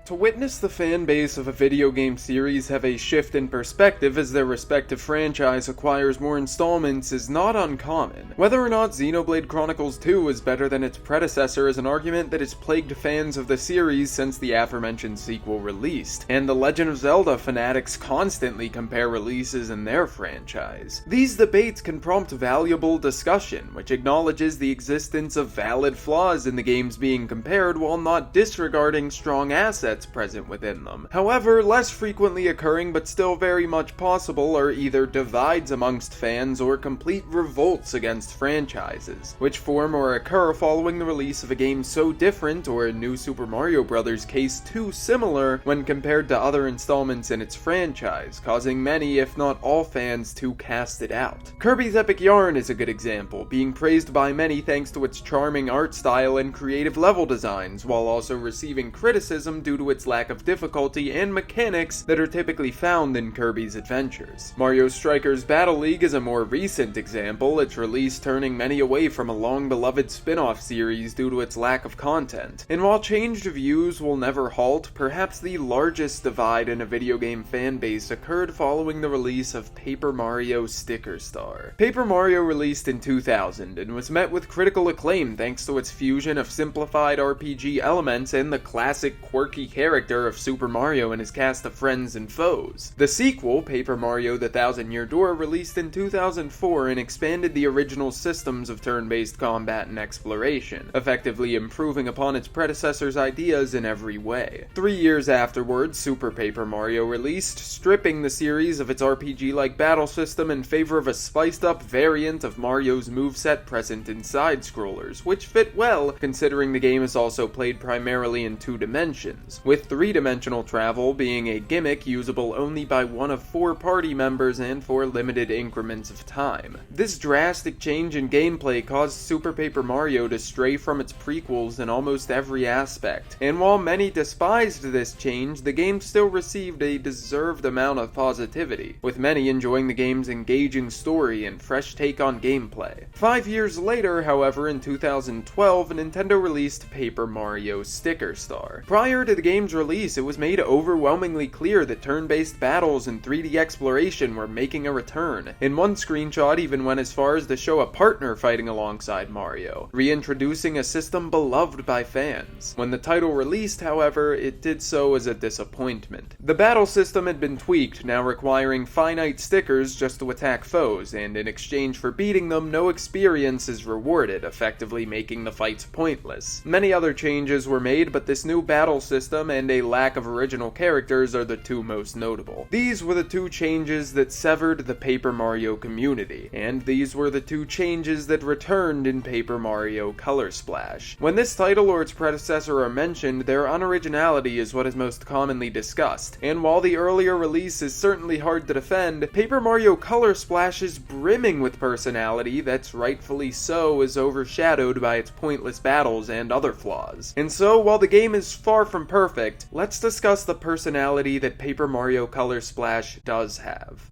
To witness the fan base of a video game series have a shift in perspective as their respective franchise acquires more installments is not uncommon. Whether or not Xenoblade Chronicles 2 is better than its predecessor is an argument that has plagued fans of the series since the aforementioned sequel released, and the Legend of Zelda fanatics constantly compare releases in their franchise. These debates can prompt valuable discussion, which acknowledges the existence of valid flaws in the games being compared while not disregarding strong assets present within them. However, less frequently occurring but still very much possible are either divides amongst fans or complete revolts against franchises, which form or occur following the release of a game so different, or in New Super Mario Bros. Case too similar, when compared to other installments in its franchise, causing many, if not all fans to cast it out. Kirby's Epic Yarn is a good example, being praised by many thanks to its charming art style and creative level designs, while also receiving criticism due to its lack of difficulty and mechanics that are typically found in Kirby's adventures. Mario Strikers Battle League is a more recent example, its release turning many away from a long-beloved spin-off series due to its lack of content. And while changed views will never halt, perhaps the largest divide in a video game fan base occurred following the release of Paper Mario Sticker Star. Paper Mario released in 2000 and was met with critical acclaim thanks to its fusion of simplified RPG elements and the classic quirky character of Super Mario and his cast of friends and foes. The sequel, Paper Mario: The Thousand-Year Door, released in 2004 and expanded the original systems of turn-based combat and exploration, effectively improving upon its predecessor's ideas in every way. 3 years afterwards, Super Paper Mario released, stripping the series of its RPG-like battle system in favor of a spiced-up variant of Mario's moveset present in side-scrollers, which fit well, considering the game is also played primarily in 2 dimensions, with 3-dimensional travel being a gimmick usable only by one of 4 party members and for limited increments of time. This drastic change in gameplay caused Super Paper Mario to stray from its prequels in almost every aspect, and while many despised this change, the game still received a deserved amount of positivity, with many enjoying the game's engaging story and fresh take on gameplay. 5 years later, however, in 2012, Nintendo released Paper Mario Sticker Star. Prior to the game's release, it was made overwhelmingly clear that turn-based battles and 3D exploration were making a return. In one screenshot, even went as far as to show a partner fighting alongside Mario, reintroducing a system beloved by fans. When the title released, however, it did so as a disappointment. The battle system had been tweaked, now requiring finite stickers just to attack foes, and in exchange for beating them, no experience is rewarded, effectively making the fights pointless. Many other changes were made, but this new battle system and a lack of original characters are the 2 most notable. These were the 2 changes that severed the Paper Mario community, and these were the 2 changes that returned in Paper Mario Color Splash. When this title or its predecessor are mentioned, their unoriginality is what is most commonly discussed, and while the earlier release is certainly hard to defend, Paper Mario Color Splash is brimming with personality that's rightfully so is overshadowed by its pointless battles and other flaws. And so, while the game is far from perfect, let's discuss the personality that Paper Mario Color Splash does have.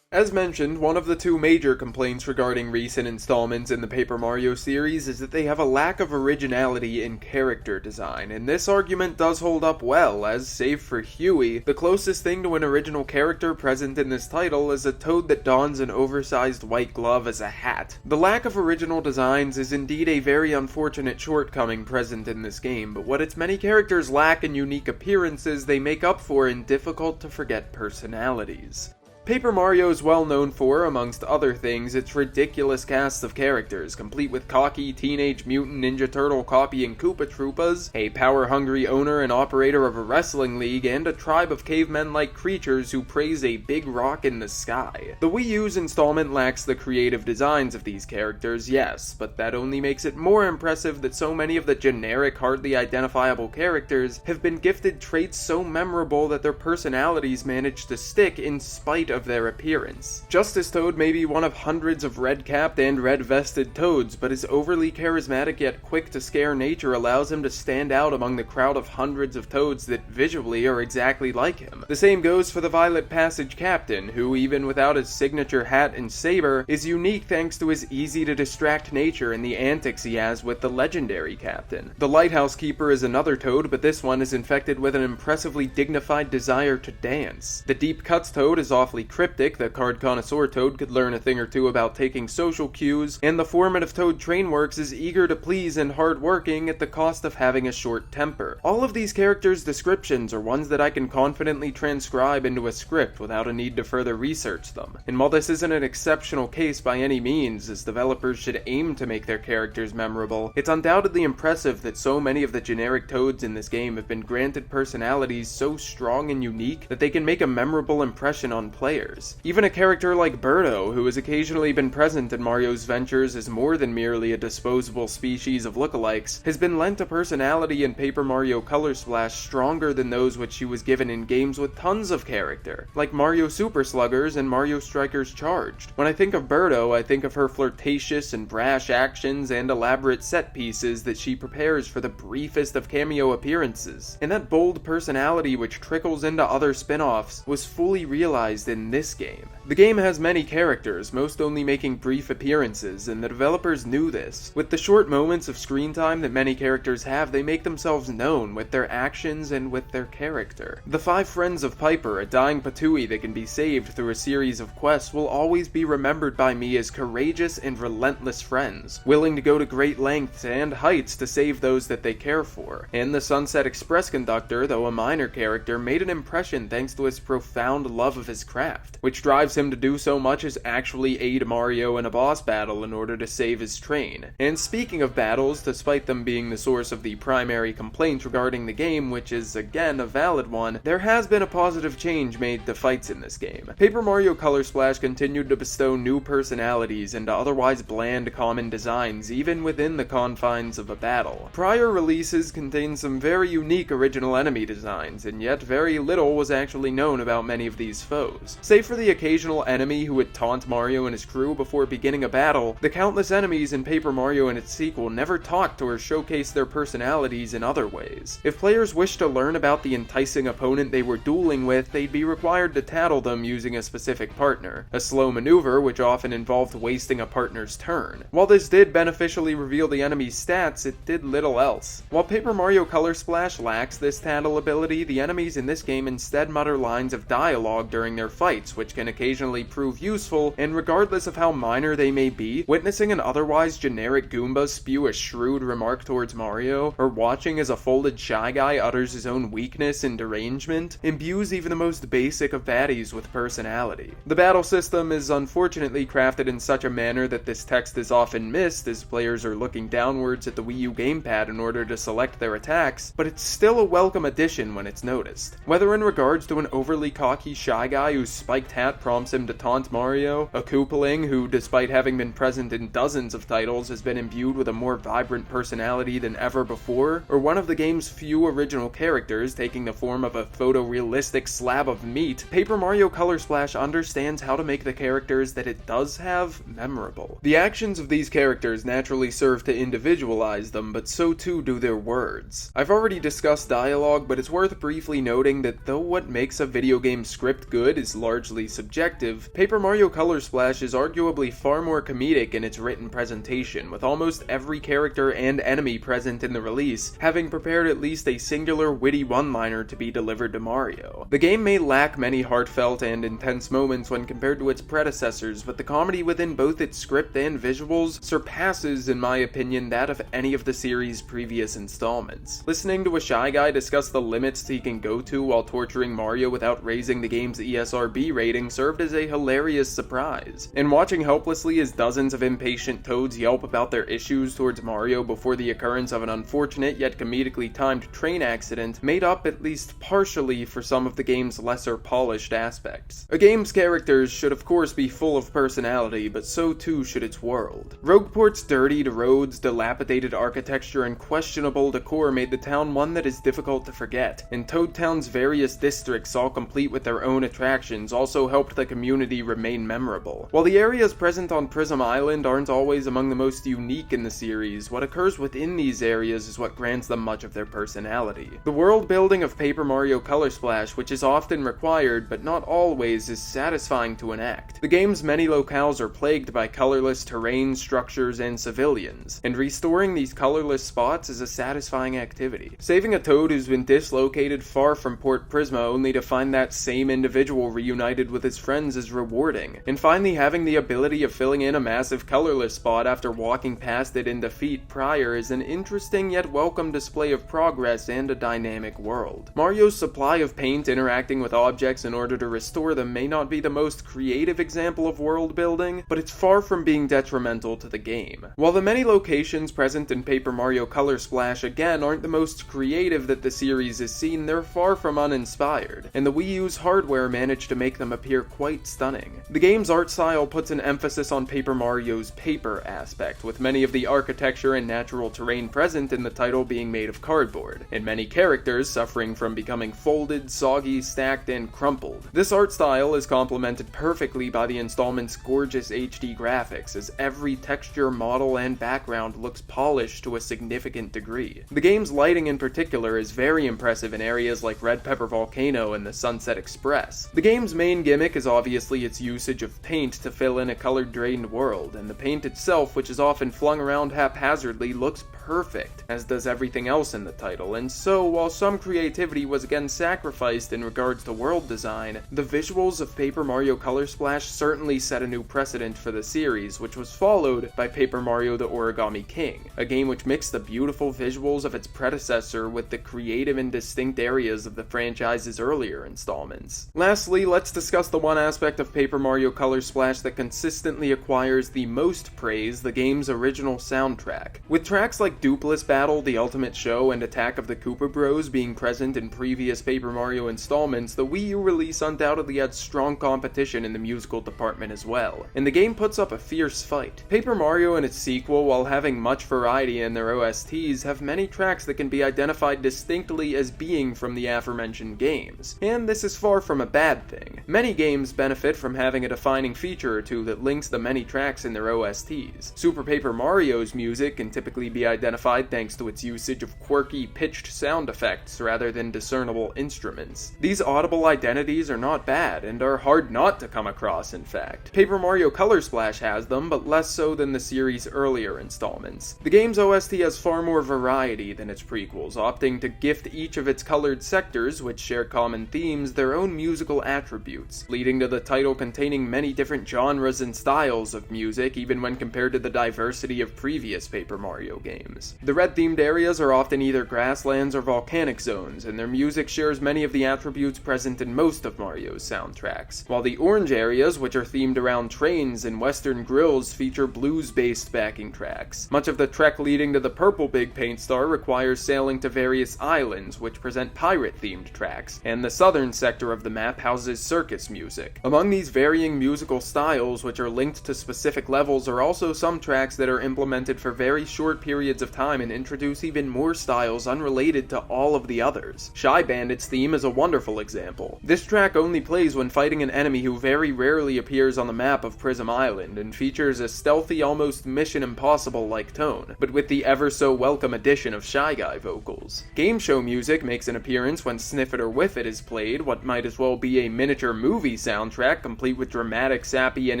As mentioned, one of the 2 major complaints regarding recent installments in the Paper Mario series is that they have a lack of originality in character design, and this argument does hold up well, as, save for Huey, the closest thing to an original character present in this title is a Toad that dons an oversized white glove as a hat. The lack of original designs is indeed a very unfortunate shortcoming present in this game, but what its many characters lack in unique appearances, they make up for in difficult-to-forget personalities. Paper Mario is well known for, amongst other things, its ridiculous cast of characters, complete with cocky Teenage Mutant Ninja Turtle copying Koopa Troopas, a power-hungry owner and operator of a wrestling league, and a tribe of cavemen-like creatures who praise a big rock in the sky. The Wii U's installment lacks the creative designs of these characters, yes, but that only makes it more impressive that so many of the generic, hardly identifiable characters have been gifted traits so memorable that their personalities manage to stick in spite of their appearance. Justice Toad may be one of hundreds of red-capped and red-vested toads, but his overly charismatic yet quick-to-scare nature allows him to stand out among the crowd of hundreds of toads that visually are exactly like him. The same goes for the Violet Passage Captain, who, even without his signature hat and saber, is unique thanks to his easy-to-distract nature and the antics he has with the legendary Captain. The Lighthouse Keeper is another toad, but this one is infected with an impressively dignified desire to dance. The Deep Cuts Toad is awfully cryptic, the Card Connoisseur Toad could learn a thing or two about taking social cues, and the Formative Toad Trainworks is eager to please and hard-working at the cost of having a short temper. All of these characters' descriptions are ones that I can confidently transcribe into a script without a need to further research them. And while this isn't an exceptional case by any means, as developers should aim to make their characters memorable, it's undoubtedly impressive that so many of the generic toads in this game have been granted personalities so strong and unique that they can make a memorable impression on players. Even a character like Birdo, who has occasionally been present in Mario's ventures as more than merely a disposable species of lookalikes, has been lent a personality in Paper Mario Color Splash stronger than those which she was given in games with tons of character, like Mario Super Sluggers and Mario Strikers Charged. When I think of Birdo, I think of her flirtatious and brash actions and elaborate set pieces that she prepares for the briefest of cameo appearances, and that bold personality which trickles into other spin-offs was fully realized in this game. The game has many characters, most only making brief appearances, and the developers knew this. With the short moments of screen time that many characters have, they make themselves known with their actions and with their character. The 5 Friends of Piper, a dying Patooey that can be saved through a series of quests, will always be remembered by me as courageous and relentless friends, willing to go to great lengths and heights to save those that they care for. And the Sunset Express conductor, though a minor character, made an impression thanks to his profound love of his craft, which drives him to do so much as actually aid Mario in a boss battle in order to save his train. And speaking of battles, despite them being the source of the primary complaint regarding the game, which is again a valid one, there has been a positive change made to fights in this game. Paper Mario Color Splash continued to bestow new personalities into otherwise bland common designs even within the confines of a battle. Prior releases contained some very unique original enemy designs, and yet very little was actually known about many of these foes. Save for the occasional enemy who would taunt Mario and his crew before beginning a battle, the countless enemies in Paper Mario and its sequel never talked or showcased their personalities in other ways. If players wished to learn about the enticing opponent they were dueling with, they'd be required to tattle them using a specific partner, a slow maneuver which often involved wasting a partner's turn. While this did beneficially reveal the enemy's stats, it did little else. While Paper Mario Color Splash lacks this tattle ability, the enemies in this game instead mutter lines of dialogue during their fights, which can occasionally prove useful, and regardless of how minor they may be, witnessing an otherwise generic Goomba spew a shrewd remark towards Mario, or watching as a folded Shy Guy utters his own weakness and derangement, imbues even the most basic of baddies with personality. The battle system is unfortunately crafted in such a manner that this text is often missed as players are looking downwards at the Wii U gamepad in order to select their attacks, but it's still a welcome addition when it's noticed. Whether in regards to an overly cocky Shy Guy whose spiked hat prompts him to taunt Mario, a Koopaling who, despite having been present in dozens of titles, has been imbued with a more vibrant personality than ever before, or one of the game's few original characters taking the form of a photorealistic slab of meat, Paper Mario Color Splash understands how to make the characters that it does have memorable. The actions of these characters naturally serve to individualize them, but so too do their words. I've already discussed dialogue, but it's worth briefly noting that though what makes a video game script good is largely subjective, Paper Mario Color Splash is arguably far more comedic in its written presentation, with almost every character and enemy present in the release having prepared at least a singular witty one-liner to be delivered to Mario. The game may lack many heartfelt and intense moments when compared to its predecessors, but the comedy within both its script and visuals surpasses, in my opinion, that of any of the series' previous installments. Listening to a Shy Guy discuss the limits he can go to while torturing Mario without raising the game's ESRB rating served as a hilarious surprise, and watching helplessly as dozens of impatient toads yelp about their issues towards Mario before the occurrence of an unfortunate yet comedically timed train accident made up at least partially for some of the game's lesser polished aspects. A game's characters should of course be full of personality, but so too should its world. Rogueport's dirtied roads, dilapidated architecture, and questionable decor made the town one that is difficult to forget, and Toad Town's various districts, all complete with their own attractions, locations also helped the community remain memorable. While the areas present on Prism Island aren't always among the most unique in the series, what occurs within these areas is what grants them much of their personality. The world building of Paper Mario Color Splash, which is often required but not always, is satisfying to enact. The game's many locales are plagued by colorless terrain, structures, and civilians, and restoring these colorless spots is a satisfying activity. Saving a Toad who's been dislocated far from Port Prisma only to find that same individual reunited with his friends is rewarding, and finally having the ability of filling in a massive colorless spot after walking past it in defeat prior is an interesting yet welcome display of progress and a dynamic world. Mario's supply of paint interacting with objects in order to restore them may not be the most creative example of world building, but it's far from being detrimental to the game. While the many locations present in Paper Mario Color Splash again aren't the most creative that the series has seen, they're far from uninspired, and the Wii U's hardware managed to make them appear quite stunning. The game's art style puts an emphasis on Paper Mario's paper aspect, with many of the architecture and natural terrain present in the title being made of cardboard, and many characters suffering from becoming folded, soggy, stacked, and crumpled. This art style is complemented perfectly by the installment's gorgeous HD graphics, as every texture, model, and background looks polished to a significant degree. The game's lighting in particular is very impressive in areas like Red Pepper Volcano and the Sunset Express. The game's main gimmick is obviously its usage of paint to fill in a color-drained world, and the paint itself, which is often flung around haphazardly, looks perfect, as does everything else in the title, and so, while some creativity was again sacrificed in regards to world design, the visuals of Paper Mario Color Splash certainly set a new precedent for the series, which was followed by Paper Mario the Origami King, a game which mixed the beautiful visuals of its predecessor with the creative and distinct areas of the franchise's earlier installments. Lastly, let's discuss the one aspect of Paper Mario Color Splash that consistently acquires the most praise, the game's original soundtrack. With tracks like Dupless Battle, The Ultimate Show, and Attack of the Koopa Bros being present in previous Paper Mario installments, the Wii U release undoubtedly had strong competition in the musical department as well, and the game puts up a fierce fight. Paper Mario and its sequel, while having much variety in their OSTs, have many tracks that can be identified distinctly as being from the aforementioned games, and this is far from a bad thing. Many games benefit from having a defining feature or two that links the many tracks in their OSTs. Super Paper Mario's music can typically be identified thanks to its usage of quirky, pitched sound effects rather than discernible instruments. These audible identities are not bad, and are hard not to come across, in fact. Paper Mario Color Splash has them, but less so than the series' earlier installments. The game's OST has far more variety than its prequels, opting to gift each of its colored sectors, which share common themes, their own musical attributes, leading to the title containing many different genres and styles of music, even when compared to the diversity of previous Paper Mario games. The red-themed areas are often either grasslands or volcanic zones, and their music shares many of the attributes present in most of Mario's soundtracks, while the orange areas, which are themed around trains and western grills, feature blues-based backing tracks. Much of the trek leading to the purple Big Paint Star requires sailing to various islands, which present pirate-themed tracks, and the southern sector of the map houses circus music. Among these varying musical styles, which are linked to specific levels, are also some tracks that are implemented for very short periods of time and introduce even more styles unrelated to all of the others. Shy Bandit's theme is a wonderful example. This track only plays when fighting an enemy who very rarely appears on the map of Prism Island, and features a stealthy, almost Mission Impossible-like tone, but with the ever-so-welcome addition of Shy Guy vocals. Game show music makes an appearance when Sniff It or Whiff It is played, what might as well be a miniature movie soundtrack, complete with dramatic, sappy, and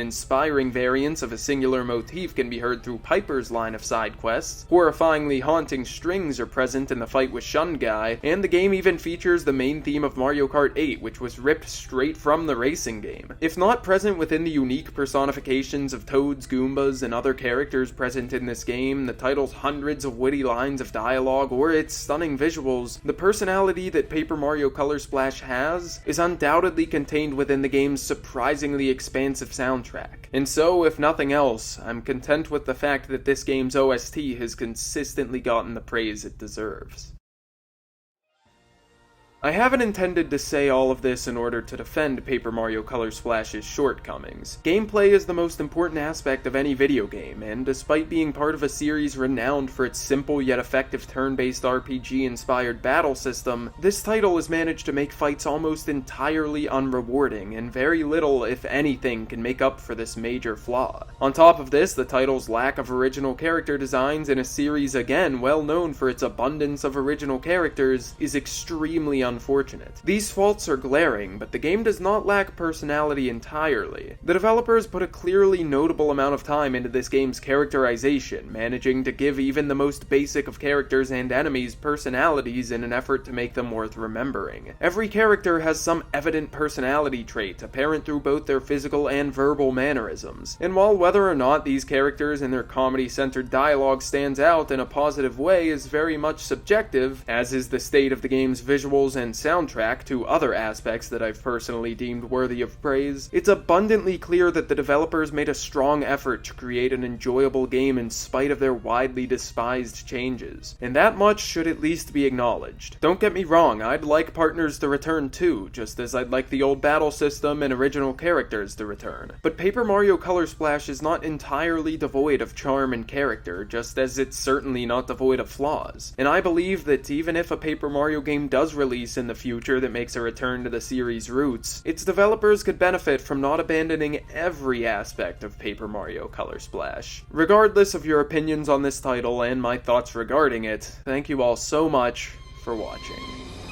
inspiring variants of a singular motif can be heard through Piper's line of side quests. Horrifyingly haunting strings are present in the fight with Shun Guy, and the game even features the main theme of Mario Kart 8, which was ripped straight from the racing game. If not present within the unique personifications of Toads, Goombas, and other characters present in this game, the title's hundreds of witty lines of dialogue, or its stunning visuals, the personality that Paper Mario Color Splash has is undoubtedly contained within the game's surprisingly expansive soundtrack. And so, if nothing else, I'm content with the fact that this game's OST has consistently gotten the praise it deserves. I haven't intended to say all of this in order to defend Paper Mario Color Splash's shortcomings. Gameplay is the most important aspect of any video game, and despite being part of a series renowned for its simple yet effective turn-based RPG-inspired battle system, this title has managed to make fights almost entirely unrewarding, and very little, if anything, can make up for this major flaw. On top of this, the title's lack of original character designs in a series again well known for its abundance of original characters is extremely unfortunate. These faults are glaring, but the game does not lack personality entirely. The developers put a clearly notable amount of time into this game's characterization, managing to give even the most basic of characters and enemies personalities in an effort to make them worth remembering. Every character has some evident personality trait, apparent through both their physical and verbal mannerisms, and while whether or not these characters and their comedy-centered dialogue stands out in a positive way is very much subjective, as is the state of the game's visuals and soundtrack to other aspects that I've personally deemed worthy of praise, it's abundantly clear that the developers made a strong effort to create an enjoyable game in spite of their widely despised changes, and that much should at least be acknowledged. Don't get me wrong, I'd like partners to return too, just as I'd like the old battle system and original characters to return. But Paper Mario Color Splash is not entirely devoid of charm and character, just as it's certainly not devoid of flaws. And I believe that even if a Paper Mario game does release in the future that makes a return to the series' roots, its developers could benefit from not abandoning every aspect of Paper Mario Color Splash. Regardless of your opinions on this title and my thoughts regarding it, thank you all so much for watching.